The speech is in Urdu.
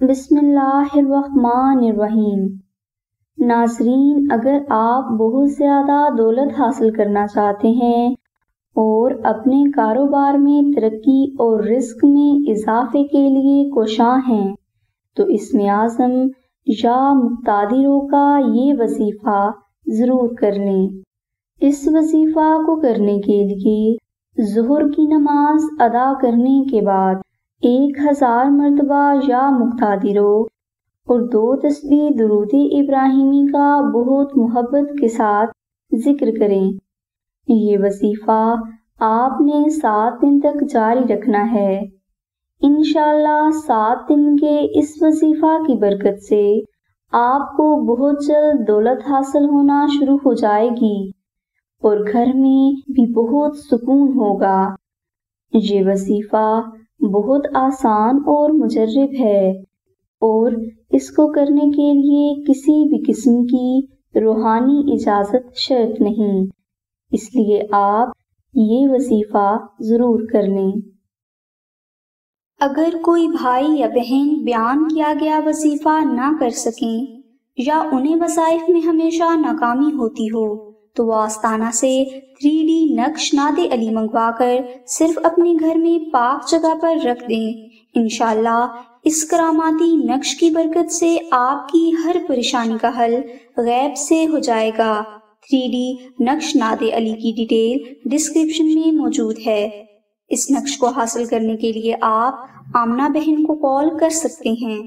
بسم اللہ الرحمن الرحیم۔ ناظرین، اگر آپ بہت زیادہ دولت حاصل کرنا چاہتے ہیں اور اپنے کاروبار میں ترقی اور رزق میں اضافے کے لیے کوشاں ہیں تو اسم اعظم یا مقتدروں کا یہ وظیفہ ضرور کر لیں۔ اس وظیفہ کو کرنے کے لیے ظہر کی نماز ادا کرنے کے بعد 1000 مرتبہ یا مقتدروں اور 2 تسبیح درود ابراہیمی کا بہت محبت کے ساتھ ذکر کریں۔ یہ وظیفہ آپ نے 7 دن تک جاری رکھنا ہے۔ انشاءاللہ 7 دن کے اس وظیفہ کی برکت سے آپ کو بہت جلد دولت حاصل ہونا شروع ہو جائے گی اور گھر میں بھی بہت سکون ہوگا۔ یہ وظیفہ بہت آسان اور مجرب ہے اور اس کو کرنے کے لیے کسی بھی قسم کی روحانی اجازت شرط نہیں، اس لیے آپ یہ وظیفہ ضرور کر لیں۔ اگر کوئی بھائی یا بہن بیان کیا گیا وظیفہ نہ کر سکیں یا انہیں وظائف میں ہمیشہ ناکامی ہوتی ہو تو وہ آستانہ سے 3D نقش ناد علی منگوا کر صرف اپنے گھر میں پاک جگہ پر رکھ دیں۔ انشاءاللہ اس کراماتی نقش کی برکت سے آپ کی ہر پریشانی کا حل غیب سے ہو جائے گا۔ 3D نقش ناد علی کی ڈیٹیل ڈسکرپشن میں موجود ہے۔ اس نقش کو حاصل کرنے کے لیے آپ آمنہ بہن کو کال کر سکتے ہیں۔